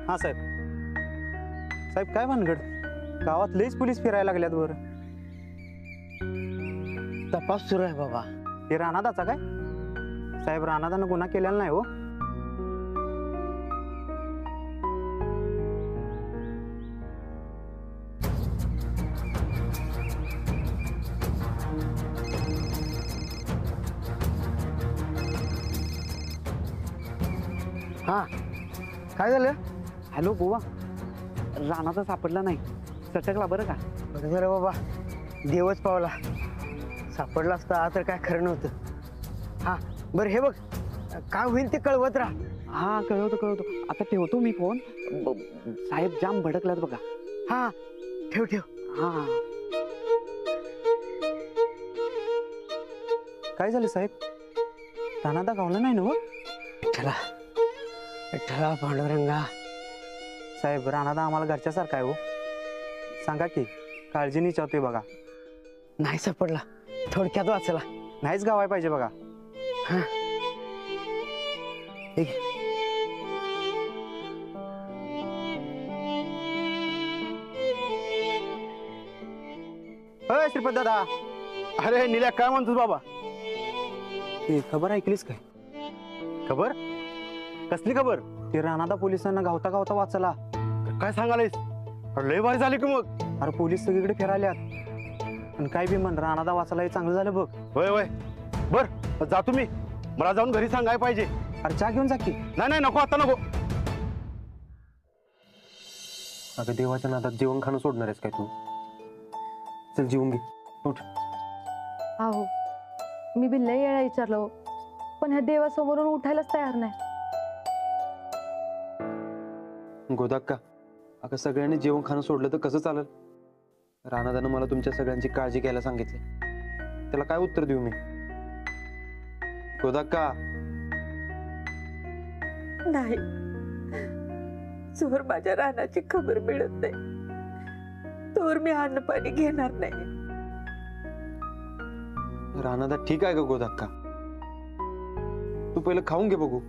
हां साहेब. साहेब काय भानगड, गावात लईच पोलीस फिरायला लागल्यात बरं. तपास सुरू आहे बाबा. हे राणादाचा काय? साहेब राणादानं गुन्हा केलेला नाही हो. हा काय झालं? हॅलो गोवा, राणादा सापडला नाही, सटकला बरं का. बरं झालं बाबा, देवच पावला. सापडला असता तर काय खरं नव्हतं. हा बरं, हे बघ काय होईल ते कळवत राहा. हा कळवतो. आता ठेवतो मी फोन. साहेब जाम भडकल्यात बघा. हा ठेव ठेव. हा काय झालं साहेब? राणादा गावला नाही ना हो? चला विठ्ठला पांडुरंगा. साहेब राणादा आम्हाला घरच्यासारखा आहे हो. सांगा की, काळजीने विचारतोय बघा. नाही सापडला, थोडक्यात वाचला. नाहीच गावाय पाहिजे बघा. हा ठीक आहे. अय श्रीपत दादा. अरे निल्या, काय म्हणतोस बाबा? ते खबर ऐकलीस काय? खबर? कसली खबर? ते राणादा पोलिसांना गावता गावता वाचला. काय सांगायलायस? अरे लय भारी झाली की मग. अरे पोलीस सगळीकडे फिरायल्यात. आणि काय बी म्हण, राणादा वाचला हे चांगलं झालं बघ. होय होय, बर जा तुम्ही. मला जाऊन घरी सांगाय पाहिजे. अरे चहा घेऊन जा की. नाही नको, आता नको. अगं देवाच्या नादात जेवण खाणं सोडणार आहेस काय तू? चल जेवून घे, उठ. अहो मी बी लय वेळा विचारलो, पण ह्या देवासमोरून उठायलाच तयार नाही. गोदाक्का, अगं सगळ्यांनी जेवण खाणं सोडलं तर कसं चालेल? राणादानं मला तुमच्या सगळ्यांची काळजी घ्यायला सांगितली. त्याला काय उत्तर देऊ मी? गोदाक्का. नाही, जोर माझ्या रानाची खबर मिळत नाही तोवर मी अन्न पाणी घेणार नाही. राणादा ठीक आहे का गोदाक्का? तू पहिलं खाऊन घे बघू.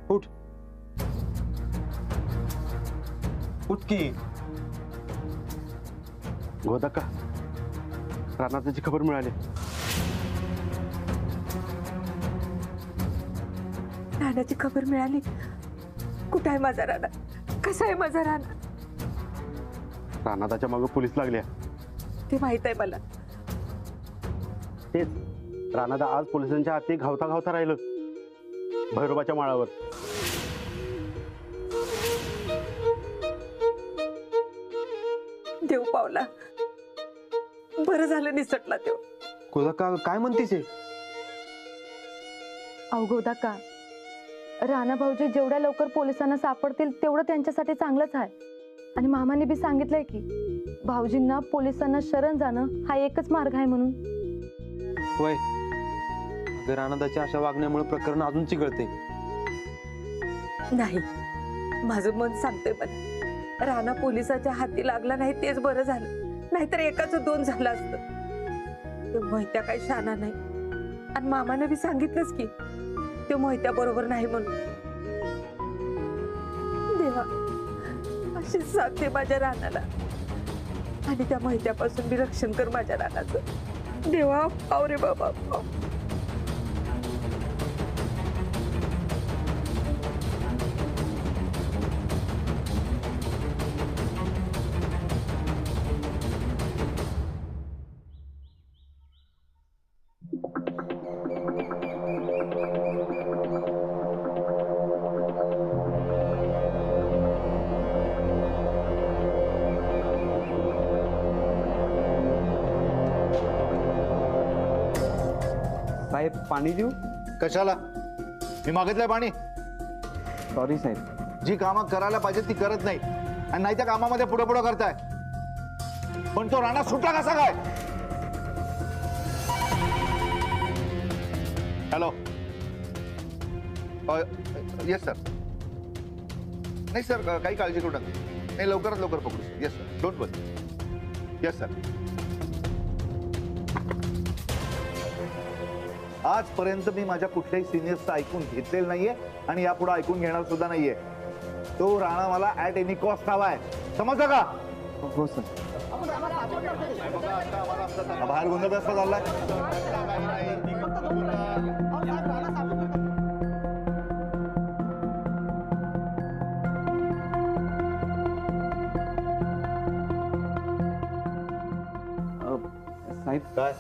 उठ उठ की. गोदाक्का, रानाची खबर मिळाली. रानाची खबर मिळाली? कुठं आहे माझा राणा? कसा आहे माझा राणा? रानादाच्या मागे पोलीस लागल्या. ते माहित आहे मला. तेच रानादा आज पोलिसांच्या हाती घावता घावता राहिलं भैरोबाच्या माळावर. देव पावला, बरं झालं निसटला देव. गोदाक्का काय म्हणतेस हे? अवघोदा का, राणा भाऊजी जेवढ्या लवकर पोलिसांना सापडतील तेवढं त्यांच्यासाठी चांगलंच आहे. आणि मामाने बी सांगितलंय की भाऊजींना पोलिसांना शरण जाणं हा एकच मार्ग आहे म्हणून. होय, अगं राणादाच्या अशा वागण्यामुळे प्रकरण अजून चिघळते. नाही, माझं मन सांगतंय मला, राणा पोलिसाच्या हाती लागला नाही तेच बरं झालं. नाहीतर एकाचं दोन झालं असतं. ते मोहित्या काही शाना नाही. आणि मामानं बी सांगितलंच की ते मोहित्या बरोबर नाही म्हणून. देवा, अशीच साथ दे माझ्या रानाला. आणि त्या मोहित्यापासून बी रक्षण कर माझ्या रानाचं. देवा पाव रे बाबा पाव. साहेब पाणी देऊ? कशाला? मी मागितलंय पाणी. सॉरी साहेब. जी कामं करायला पाहिजे ती करत नाही आणि नाही त्या कामामध्ये पुढे पुढे करताय. पण तो राणा सुटला कसा काय? Hello, yes sir. नाही सर, काही काळजी करू नका. नाही, लवकरात लवकर पकडू. Yes sir, don't worry. Yes sir. आजपर्यंत मी माझ्या कुठल्याही सिनियर्सचं ऐकून घेतलेलं नाहीये आणि यापुढे ऐकून घेणार सुद्धा नाहीये. तो राणा मला ऍट एनी कॉस्ट हवाय, समजलं का? हो सर. हा बाहेर गोंधळ कसा चाललाय? साहेब काय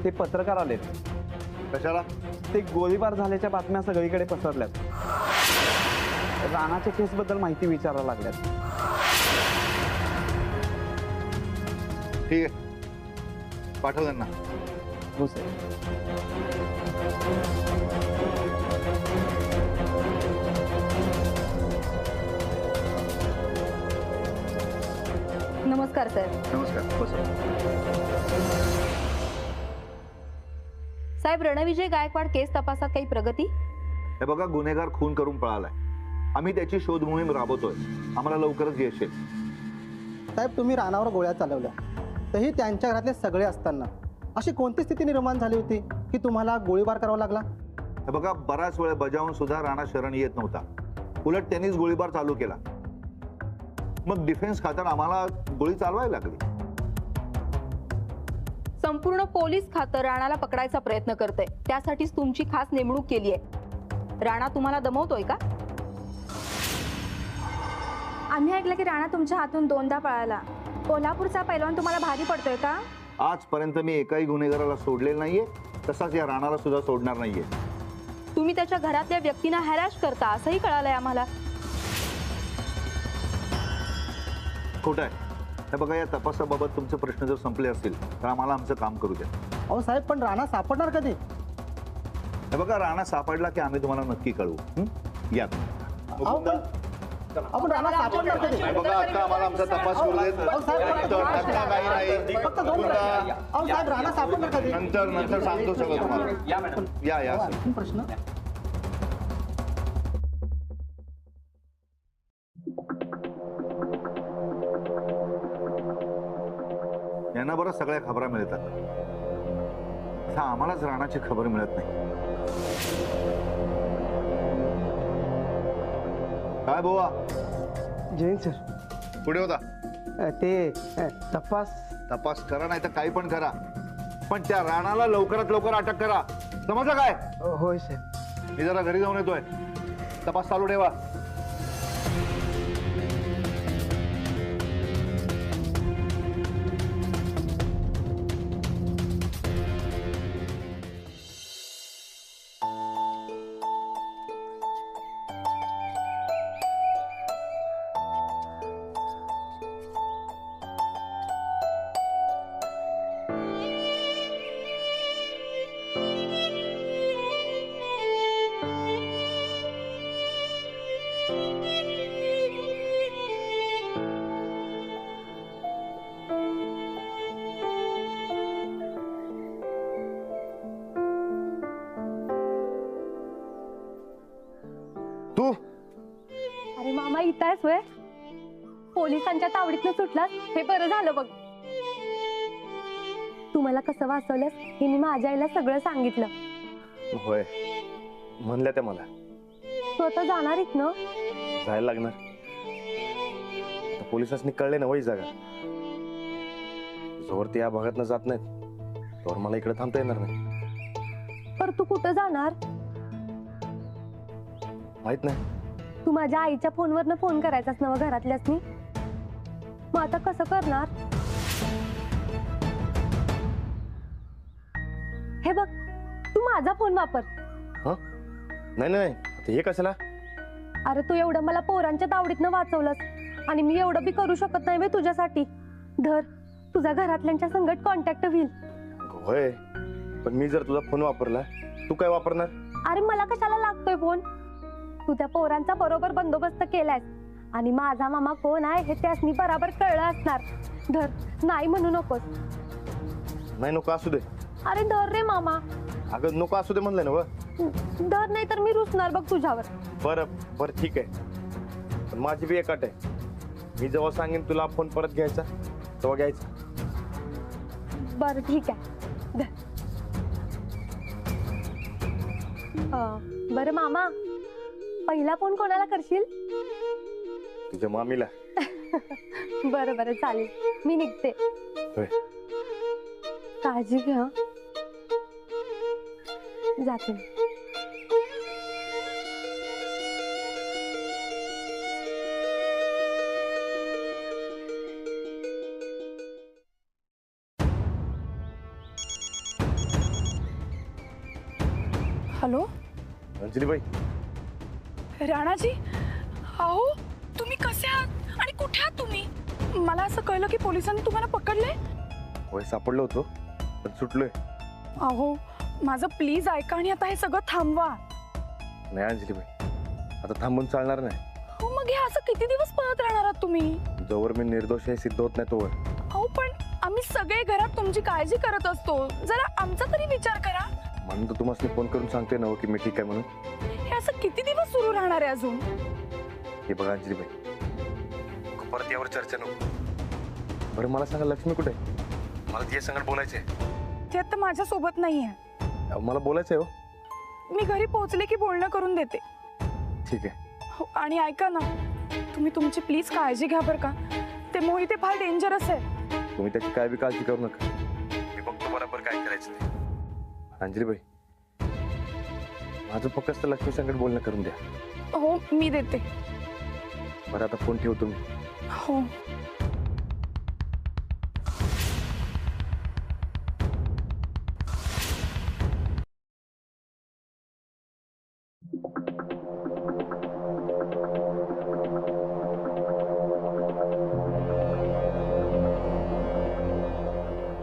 ते पत्रकार आलेत. कशाला? ते गोळीबार झाल्याच्या बातम्या सगळीकडे पसरल्यात. राणाच्या केसबद्दल माहिती विचारायला लागल्यात. ठीक आहे, पाठव त्यांना. हो सर. नमस्कार सर. नमस्कार, बसा. साहेब, रणविजय गायकवाड केस तपासात काही प्रगती? हे बघा, गुन्हेगार खून करून पळालाय. आम्ही त्याची शोध मोहीम राबवतोय. आम्हाला लवकरच यश येईल. साहेब, तुम्ही रानावर गोळ्या चालवल्या, तरी त्यांच्या घरातले सगळे असताना अशी कोणती स्थिती निर्माण झाली होती की तुम्हाला गोळीबार करावा लागला? हे बघा, बराच वेळ बजावून सुद्धा राणा शरण येत नव्हता. उलट त्यांनीच गोळीबार चालू केला. मग डिफेन्स खात्यात आम्हाला गोळी चालवायला लागली. संपूर्ण पोलीस खातं राणाला पकडायचा प्रयत्न करतंय. त्यासाठीच तुमची खास नेमणूक केली आहे. राणा तुम्हाला दमवतोय का? आम्ही ऐकलं की राणा तुमच्या हातून 2दा पळाला. कोल्हापूरचा पैलवान तुम्हाला भारी पडतोय का? आजपर्यंत मी एकाही गुन्हेगाराला सोडलेलं नाहीये, तसाच या राणाला सुद्धा सोडणार नाहीये. तुम्ही त्याच्या घरातल्या व्यक्तींना हॅरॅश करता असंही कळालंय आम्हाला. खोटं आहे. हे बघा, या तपासाबाबत तुमचे प्रश्न जर संपले असतील तर आम्हाला आमचं काम करू द्या. अहो साहेब, पण राणा सापडणार कधी? हे बघा, राणा सापडला की आम्ही तुम्हाला नक्की कळवू. या. अहो, पण राणा सापडणार कधी? हे बघा, आता आम्हाला आमचा तपास करू देत. अहो साहेब, आता काही नाही. फक्त 2 प्रश्न. अहो साहेब, राणा सापडणार कधी? नंतर सांगतो सगळं तुम्हाला. या. प्रश्न. यांना बरं सगळ्या खबरा मिळतात. आता आम्हालाच राणाची खबर मिळत नाही. काय बोवा, जैन सर, पुढे होता? तपास करा, नाही तर काही पण करा, पण त्या राणाला लवकरात लवकर अटक करा. समजलं काय? होय सर. मी जरा घरी जाऊन येतोय. तपास चालू ठेवा. तू अरे मामा, इथं आहेस व्हय? पोलिसांच्या तावडीतनं सुटलास, हे बरं झालं बघ. तू मला कसं वाचवलंस हे मी माझ्या आईला सगळं सांगितलं. होय, म्हणल्या त्या मला तू आता जाणार आहेस ना? जायला लागणार. पोलिसांनी कळले ना वही जागा. जोर ते या भागातनं जात नाहीत तोवर मला इकडे थांबता येणार नाही. पर तू कुठं जाणार? माहित नाही. तू माझ्या आईच्या फोनवरनं फोन करायचास ना घरातल्यासनी? मग आता कसं करणार? हे बघ, तू माझा फोन वापर. नाही हे कशाला? अरे, तू एवढं मला पोरांच्या तावडीतनं वाचवलंस आणि मी एवढं बी करू शकत नाही बे तुझ्यासाठी. धर, तुझ्या घरातल्यांच्या संगत कॉन्टॅक्ट होईल. होय, पण मी जर तुझा फोन वापरला, तू काय वापरणार? अरे, मला कशाला लागतोय फोन? तू त्या पोरांचा बरोबर बंदोबस्त केलायस आणि माझा मामा कोण आहे हे त्यासनी बरोबर कळलं असणार. धर, नाही म्हणू नकोस. नाही, नको असू दे. अरे धर रे मामा. अगं नको असू दे म्हणलंय ना. धर, नाही तर मी रुसणार बघ तुझ्यावर. बरं ठीक आहे, पण माझी बी एक अट आहे. मी जेव्हा सांगेन तुला फोन परत घ्यायचा तेव्हा घ्यायचा. बरं ठीक आहे, धर. बरं मामा, पहिला फोन कोणाला करशील? तुझ्या मामीला. बरं बरं चालेल, मी निघते. होय. काळजी घ्या. जाते. हॅलो अंजलीबाई, राणाजी, अहो तुम्ही कसे आहात आणि कुठे आहात तुम्ही? मला असं कळलं की पोलिसांनी तुम्हाला पकडले. होय सापडलो होतो पण सुटलोय. अहो माझं प्लीज ऐका आणि आता हे सगळं थांबवा. नाही अंजलीबाई, आता थांबून चालणार नाही. हो मग हे असं किती दिवस पळत राहणार आहात तुम्ही? जोवर मी निर्दोष हे सिद्ध होत नाही तोवर. अहो पण आम्ही सगळे घरात तुमची काळजी करत असतो, जरा आमचा तरी विचार करा. म्हणून तर तुम्हाला फोन करून सांगते ना की मी ठीक आहे म्हणून. हे असं किती दिवस सुरू राहणार आहे अजून? हे बघा अंजलीबाई, परत यावर चर्चा नको. बरं मला सांगा, लक्ष्मी कुठे आहे? मला तिच्या संगत बोलायचंय. ते आता माझ्या सोबत नाहीये. मला बोलायचंय हो. मी घरी पोहोचले की बोलणं करून देते. ठीक आहे. हो, आणि ऐका ना, तुम्ही तुमची प्लीज काळजी घ्या बरं का. ते मोहिते फार डेंजरस आहे. तुम्ही त्याची काय बी काळजी करू नका, मी बघतो बरोबर काय करायचं ते. अंजलीबाई, माझं फक्त लक्ष्मी संकट बोलणं करून द्या. हो मी देते. बरं आता फोन ठेवतो मी. हो.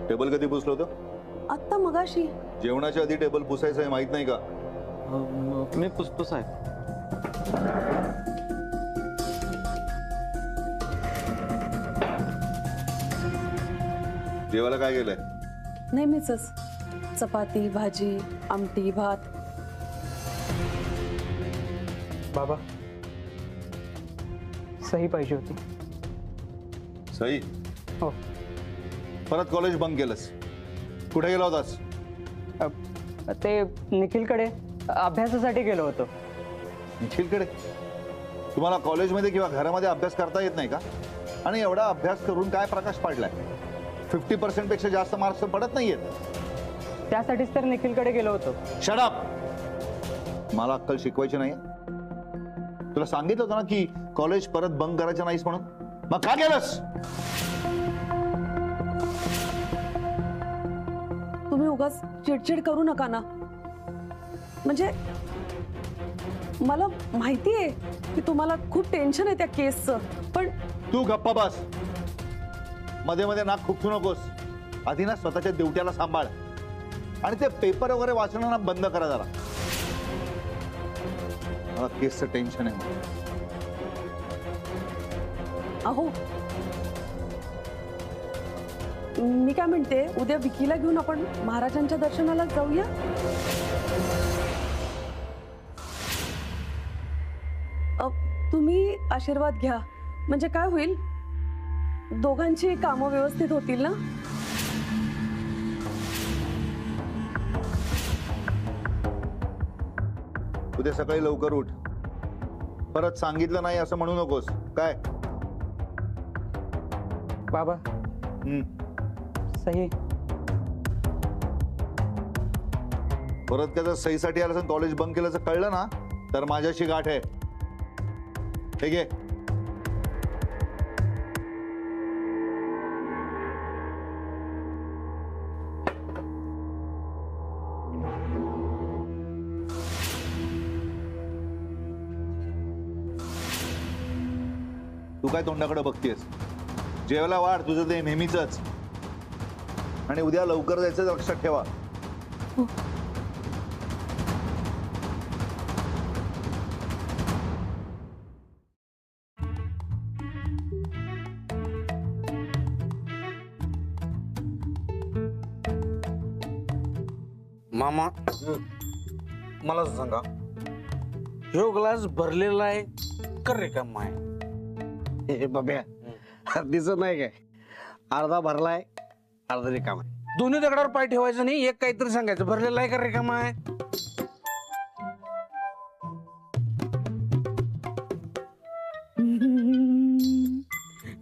टेबल कधी पुसलं होतं? आत्ता मगाशी. जेवणाच्या आधी टेबल पुसायचं आहे, माहित नाही का? मी पुसतो साहेब. जेवायला काय केलंय? नेहमीच चपाती, भाजी, आमटी, भात. बाबा, सही पाहिजे होती. सई, हो. परत कॉलेज बंक केलंस? कुठे गेला होतास? ते निखिलकडे अभ्यासासाठी गेलो होतो. निखिलकडे? तुम्हाला कॉलेजमध्ये किंवा घरामध्ये अभ्यास करता येत नाही का? आणि एवढा अभ्यास करून काय प्रकाश पडलाय? 50% पेक्षा जास्त मार्क्स पडत नाहीयेत. त्यासाठीच तर निखिलकडे गेलो होतो. Shut up! मला अक्कल शिकवायची नाही. तुला सांगितलं होतं ना की कॉलेज परत बंक करायचं नाहीस म्हणून. मग का गेलंस? तुम्ही उगाच चिडचिड करू नका ना. म्हणजे मला माहिती आहे की तुम्हाला खूप टेन्शन आहे त्या केसचं, पण तू गप्पा बस. मध्ये मध्ये नाक खुपसू नकोस. आधी ना स्वतःच्या ड्युट्याला सांभाळ आणि ते पेपर वगैरे वाचणं ना बंद करा जरा. मला केसचं टेन्शन आहे. अहो मी काय म्हणते, उद्या विकीला घेऊन आपण महाराजांच्या दर्शनाला जाऊया. तुम्ही आशीर्वाद घ्या, म्हणजे काय होईल, दोघांची कामं व्यवस्थित होतील ना. उद्या सकाळी लवकर उठ. परत सांगितलं नाही असं म्हणू नकोस. काय? बाबा, सही. परत त्याचं सहीसाठी आलं कॉलेज बंक केल्याचं कळलं ना तर माझ्याशी गाठ आहे. ठीक आहे? तू काय तोंडाकडे बघतेस? जेवायला वाढ, तुझं ते नेहमीच. आणि उद्या लवकर जायचं लक्षात ठेवा. मामा, मला सांगा, ह्यो ग्लास भरलेला आहे का रिकामा आहे? हे बाब्या, दिसत नाही काय? अर्धा भरलाय, अर्धा रिकामा आहे. दोन्ही दगडावर पाय ठेवायचं नाही, एक काहीतरी सांगायचं, भरलेला आहे का रिकामा आहे?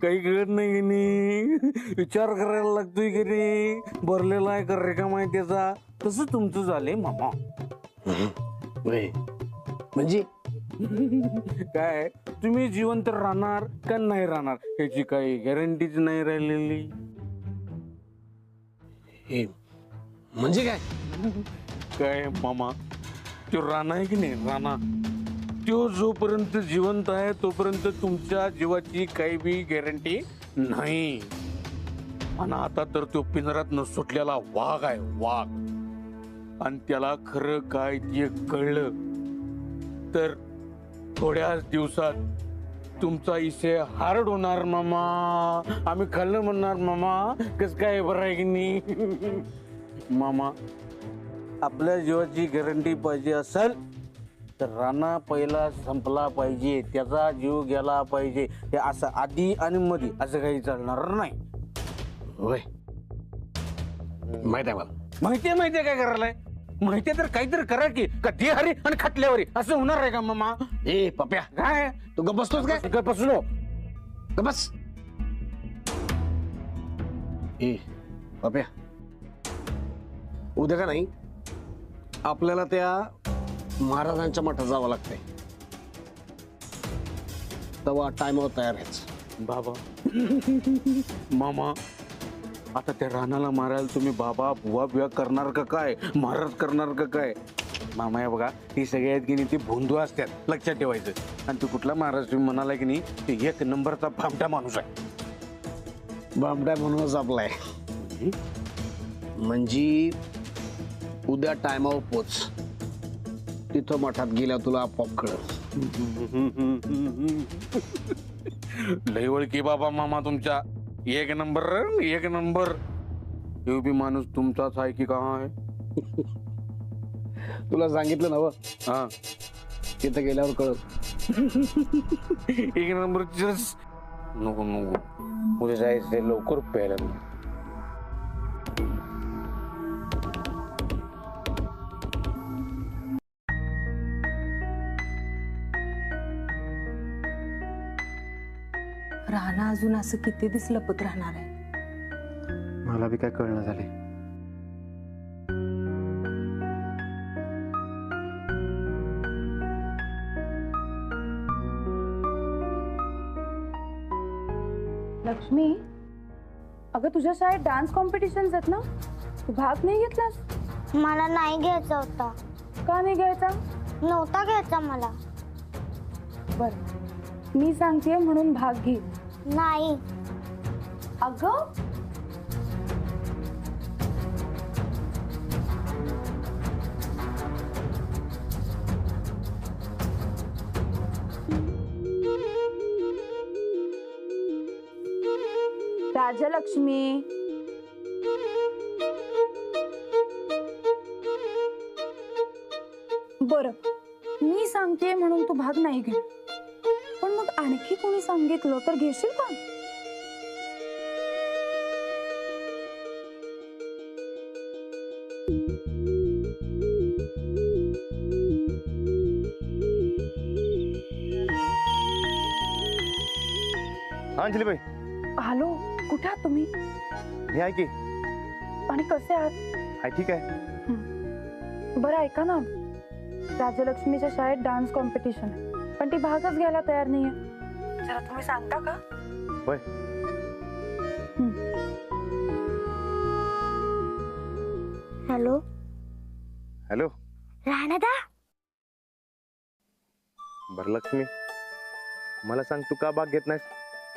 काही कळत नाही की नाही, विचार करायला लागतोय की नाही, भरलेला आहे का रेखा त्याचा. तसं तुमचं झालंय मामा. म्हणजे काय तुम्ही जिवंत राहणार का नाही राहणार याची काही गॅरंटीच नाही राहिलेली. हे म्हणजे काय? काय मामा, तो राणा आहे की नाही, राणा तो जोपर्यंत जिवंत आहे तोपर्यंत तुमच्या जीवाची काही बी गॅरंटी नाही. आणि आता तर तो पिंजरात न सुटलेला वाघ आहे, वाघ. आणि त्याला खरं काय ते कळलं तर थोड्याच दिवसात तुमचा इसे हार्ड होणार मामा. आम्ही खाल्लं म्हणणार मामा, कस काय बरं आहे की नाही. मामा, आपल्या जीवाची गॅरंटी पाहिजे असेल तर राणा पहिला संपला पाहिजे, त्याचा जीव गेला पाहिजे. हे असं आधी आणि मध्ये असं काही चालणार नाही. होय, माहित आहे मला. माहितीये काय करायलाय, माहितीये तर काहीतरी करा की. का ते हरी आणि खटल्यावरी असं होणार आहे का मामा. ए पप्या, काय तू गप बसतोस काय? काय बसलो. गप बस. ए पप्या, उद्या का नाही आपल्याला त्या महाराजांच्या मठात जावं लागतंय. तेव्हा टाइमवर तयार व्हायचं. बाबा मामा, आता त्या राणाला मारायला तुम्ही बाबा बुवा बिवा करणार का काय, महाराज करणार का काय. मामा हे बघा, ती सगळे आहेत की नाही ती भोंदू असतात, लक्षात ठेवायचं. आणि तू कुठला महाराज तुम्ही म्हणाला की नाही, ते एक नंबरचा भामटा माणूस आहे. बामड्या म्हणूनच आपलाय. म्हणजे उद्या टायमावर पोच. तिथं मठात गेल्या तुला आपोआप कळत. लय ओळखी बाबा मामा तुमच्या. एक नंबर, एक नंबर. हे बी माणूस तुमचाच आहे की काय. तुला सांगितलं ना व, हा, तिथं गेल्यावर कळत. एक नंबर. नको नको, उद्या जायचं लवकर प्यायला. राणा अजून असं किती दिवस लपत राहणार आहे. मला बी काय कळलं झाले. लक्ष्मी, अगं तुझ्या शाळेत डान्स कॉम्पिटिशन्स आहेत ना, तू भाग नाही घेतलास? मला नाही घ्यायचा होता. का नाही घ्यायचा? नव्हता घ्यायचा मला. बर, मी सांगतेय म्हणून भाग घे. नाही. अगं राजलक्ष्मी, बरं मी सांगते म्हणून तू भाग नाही घे, पण मग आणखी कोणी सांगितलं तर घेशील का? अंजलीबाई, हॅलो, कुठे आहात तुम्ही? मी आहे की. आणि कसे आहात? आहे ठीक आहे. बरं ऐका ना, राजलक्ष्मीच्या शाळेत डान्स कॉम्पिटिशन आहे, पण ती भागच घ्यायला तयार नाहीये. जरा तुम्ही सांगता का? होय. Hello hello, Ranada. बरं लक्ष्मी, मला सांग तू का भाग घेत नाहीस?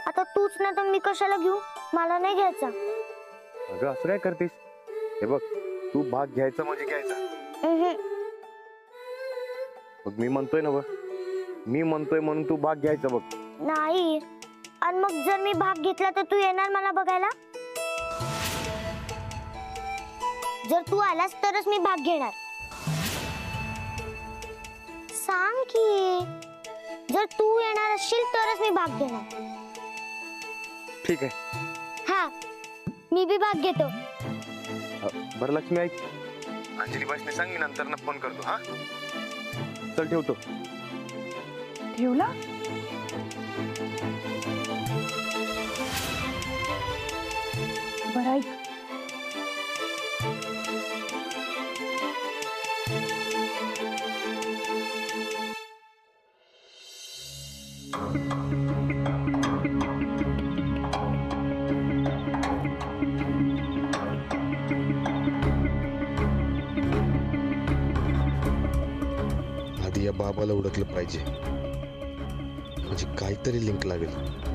आता तूच नाही तर मी कशाला घेऊ? मला नाही घ्यायचा. अगं असं काय करतेस? हे बघ, तू भाग घ्यायचा म्हणजे घ्यायचा. बघ मी म्हणतोय ना, बघ मी म्हणतोय म्हणून तू भाग घ्यायचा. बघ नाही. आणि मग जर मी भाग घेतला तर तू येणार मला बघायला? जर तू आलास तरच मी भाग घेणार. सांग की, जर तू येणार असशील तरच मी भाग घेणार. ठीक आहे. हा, मी बी भाग घेतो. बरं लक्ष्मी, ऐक, अंजली बाईसने सांग, मी नंतर फोन करतो. हा चल, ठेवतो. ठेवला? बरं ऐक, आधी या बाबाला ओळखलं पाहिजे, म्हणजे काहीतरी लिंक लागेल.